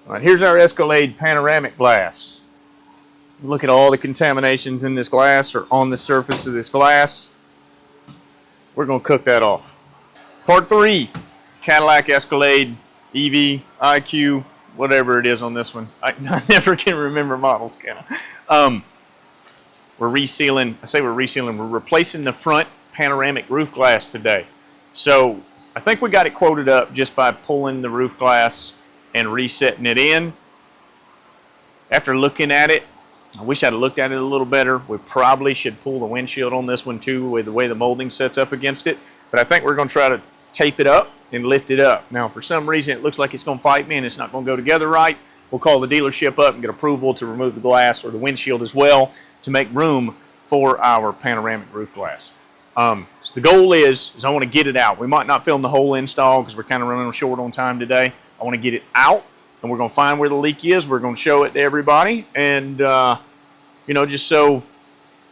All right, here's our Escalade panoramic glass. Look at all the contaminations in this glass or on the surface of this glass. We're going to cook that off. Part 3, Cadillac Escalade, EV, IQ, whatever it is on this one. I never can remember models, can I? We're resealing, I say we're resealing, we're replacing the front panoramic roof glass today. So I think we got it quoted up just by pulling the roof glass and resetting it in. After looking at it, I wish I'd looked at it a little better. We probably should pull the windshield on this one too with the way the molding sets up against it. But I think we're going to try to tape it up and lift it up. Now, for some reason, it looks like it's going to fight me and it's not going to go together right. We'll call the dealership up and get approval to remove the glass or the windshield as well to make room for our panoramic roof glass. So the goal is I want to get it out. We might not film the whole install because we're kind of running short on time today. I want to get it out, and we're going to find where the leak is. We're going to show it to everybody, and you know, just so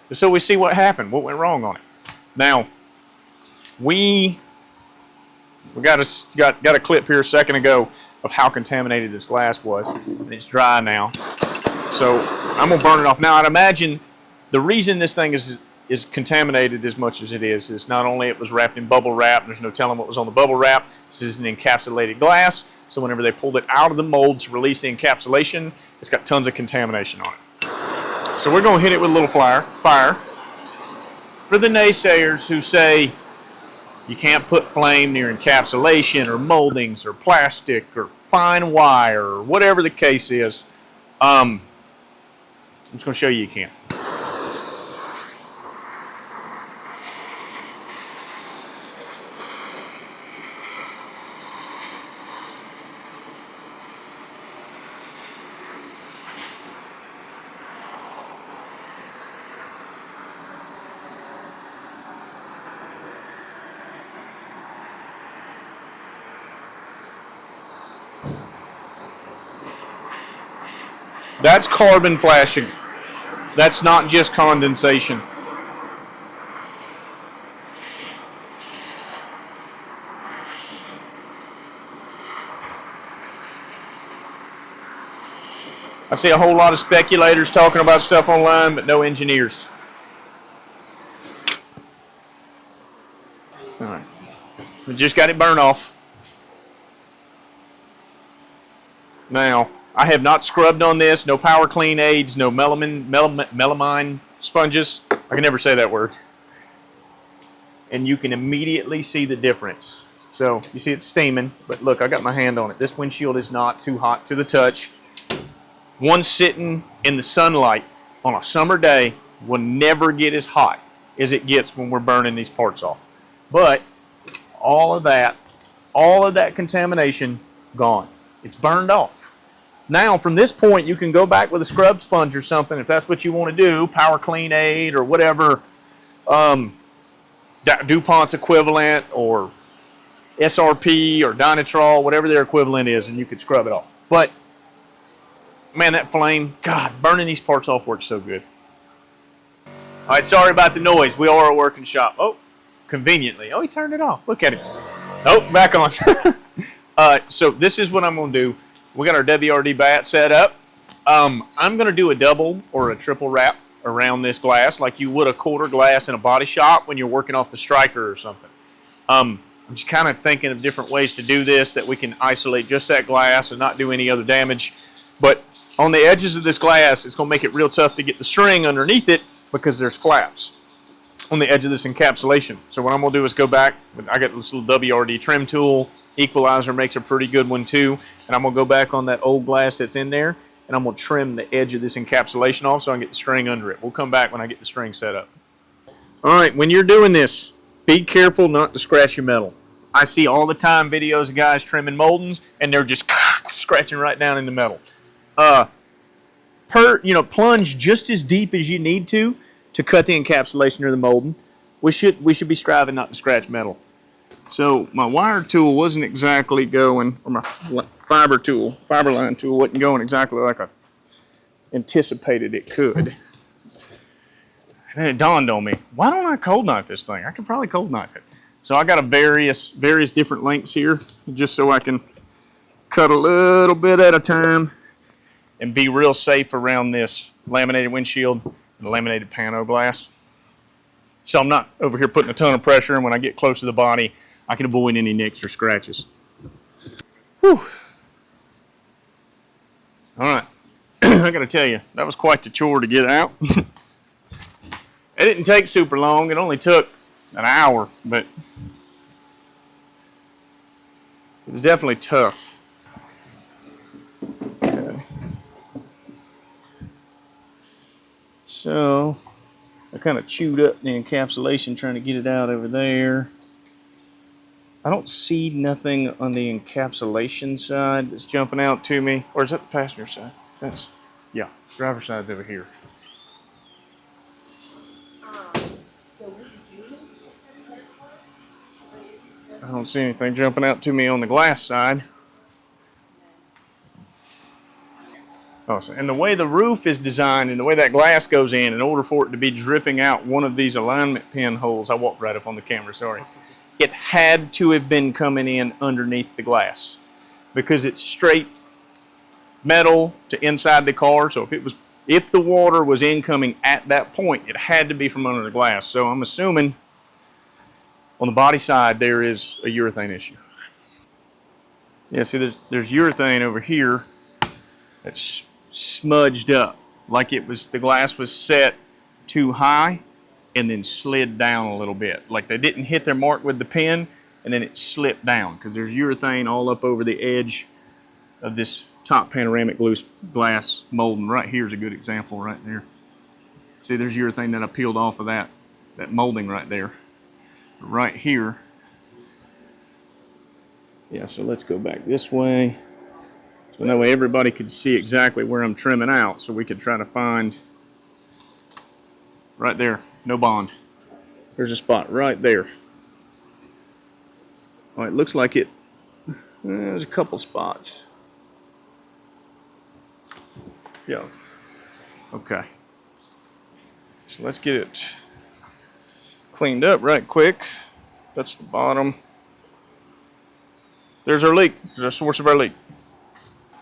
we see what happened, what went wrong on it. Now, we got a clip here a second ago of how contaminated this glass was, and it's dry now. So I'm gonna burn it off. Now, I'd imagine the reason this thing is contaminated as much as it is not only it was wrapped in bubble wrap. There's no telling what was on the bubble wrap. This is an encapsulated glass, so whenever they pulled it out of the mold to release the encapsulation, it's got tons of contamination on it. So we're going to hit it with a little fire. For the naysayers who say you can't put flame near encapsulation or moldings or plastic or fine wire or whatever the case is, I'm just going to show you can. That's carbon flashing. That's not just condensation. I see a whole lot of speculators talking about stuff online, but no engineers. All right. We just got it burned off. Now, I have not scrubbed on this, no power clean aids, no melamine sponges. I can never say that word. And you can immediately see the difference. So you see it's steaming, but look, I got my hand on it. This windshield is not too hot to the touch. One sitting in the sunlight on a summer day will never get as hot as it gets when we're burning these parts off. But all of that contamination, gone. It's burned off. Now, from this point, you can go back with a scrub sponge or something if that's what you want to do, power clean aid or whatever, DuPont's equivalent or SRP or Dynatrol, whatever their equivalent is, and you could scrub it off. But, man, that flame, God, burning these parts off works so good. All right, sorry about the noise. We are a working shop. Oh, conveniently. Oh, he turned it off. Look at it. Oh, back on. So this is what I'm going to do. We got our WRD bat set up. I'm going to do a double or a triple wrap around this glass like you would a quarter glass in a body shop when you're working off the striker or something. I'm just kind of thinking of different ways to do this that we can isolate just that glass and not do any other damage. But on the edges of this glass, it's going to make it real tough to get the string underneath it because there's flaps on the edge of this encapsulation. So what I'm going to do is go back. I got this little WRD trim tool. Equalizer makes a pretty good one too. And I'm going to go back on that old glass that's in there, and I'm going to trim the edge of this encapsulation off so I can get the string under it. We'll come back when I get the string set up. All right, when you're doing this, be careful not to scratch your metal. I see all the time videos of guys trimming moldings, and they're just scratching right down in the metal. Plunge just as deep as you need to cut the encapsulation or the molding. We should be striving not to scratch metal. So my wire tool wasn't exactly going, or my fiber line tool wasn't going exactly like I anticipated it could. And then it dawned on me, why don't I cold knife this thing? I could probably cold knife it. So I got a various different lengths here, just so I can cut a little bit at a time and be real safe around this laminated windshield and laminated pano glass. So I'm not over here putting a ton of pressure, and when I get close to the body, I can avoid any nicks or scratches. Whew. All right, I gotta tell you, that was quite the chore to get out. It didn't take super long. It only took an hour, but it was definitely tough. Okay. So I kind of chewed up the encapsulation trying to get it out over there. I don't see nothing on the encapsulation side that's jumping out to me. Or is that the passenger side? That's, yeah, driver's side's over here. I don't see anything jumping out to me on the glass side. Awesome. And the way the roof is designed and the way that glass goes in order for it to be dripping out one of these alignment pin holes, I walked right up on the camera, sorry. It had to have been coming in underneath the glass because it's straight metal to inside the car. So if the water was incoming at that point, it had to be from under the glass. So I'm assuming on the body side there is a urethane issue. Yeah, see there's urethane over here that's smudged up like the glass was set too high and then slid down a little bit. Like they didn't hit their mark with the pin and then it slipped down because there's urethane all up over the edge of this top panoramic glass molding. Right here is a good example right there. See, there's urethane that I peeled off of that molding right there. Right here. Yeah, so let's go back this way. So that way everybody could see exactly where I'm trimming out so we could try to find right there. No bond. There's a spot right there. Oh, it looks like there's a couple spots. Yeah. Okay. So let's get it cleaned up right quick. That's the bottom. There's our leak. There's our source of our leak.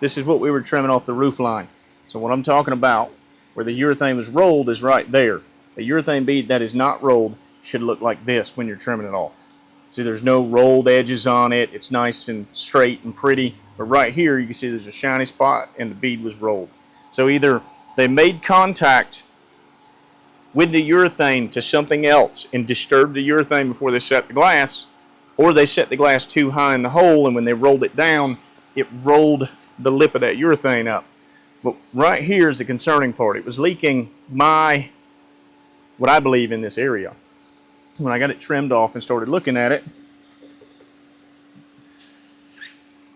This is what we were trimming off the roof line. So what I'm talking about, where the urethane was rolled, is right there. A urethane bead that is not rolled should look like this when you're trimming it off. See, there's no rolled edges on it. It's nice and straight and pretty. But right here, you can see there's a shiny spot and the bead was rolled. So either they made contact with the urethane to something else and disturbed the urethane before they set the glass, or they set the glass too high in the hole, and when they rolled it down, it rolled the lip of that urethane up. But right here is the concerning part. It was leaking what I believe in this area. When I got it trimmed off and started looking at it,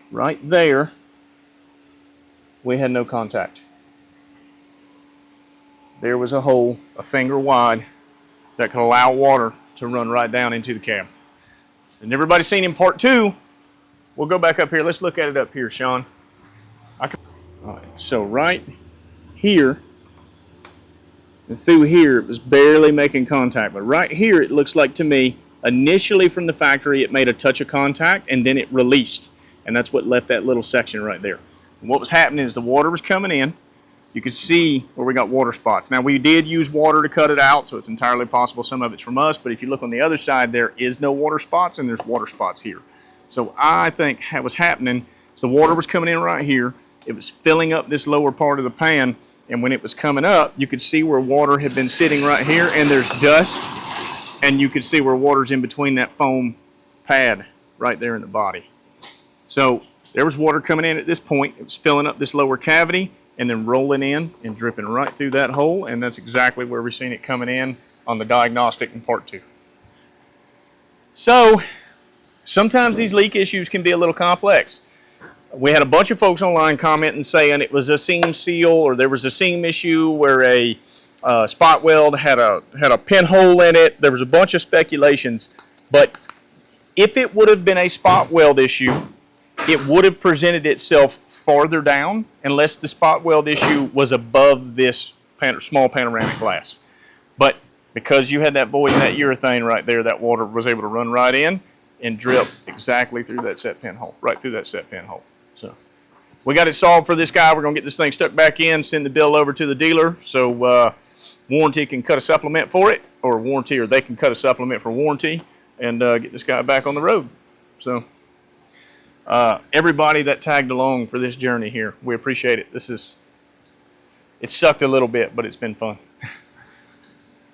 right there, we had no contact. There was a hole a finger wide that could allow water to run right down into the cab. And everybody's seen in part 2. We'll go back up here. Let's look at it up here, Sean. All right, so right here and through here, it was barely making contact. But right here, it looks like to me, initially from the factory, it made a touch of contact and then it released. And that's what left that little section right there. And what was happening is the water was coming in. You could see where we got water spots. Now, we did use water to cut it out, so it's entirely possible some of it's from us. But if you look on the other side, there is no water spots, and there's water spots here. So I think what was happening is the water was coming in right here. It was filling up this lower part of the pan, and when it was coming up, you could see where water had been sitting right here, and there's dust, and you could see where water's in between that foam pad right there in the body. So there was water coming in at this point. It was filling up this lower cavity and then rolling in and dripping right through that hole, and that's exactly where we've seen it coming in on the diagnostic in part 2. So sometimes these leak issues can be a little complex. We had a bunch of folks online commenting saying it was a seam seal, or there was a seam issue where a spot weld had a pinhole in it. There was a bunch of speculations, but if it would have been a spot weld issue, it would have presented itself farther down unless the spot weld issue was above this small panoramic glass. But because you had that void in that urethane right there, that water was able to run right in and drip exactly through that set pinhole, right through that set pinhole. So we got it solved for this guy. We're going to get this thing stuck back in, send the bill over to the dealer so warranty can cut a supplement for it, or they can cut a supplement for warranty, and get this guy back on the road. So everybody that tagged along for this journey here, we appreciate it. It sucked a little bit, but it's been fun.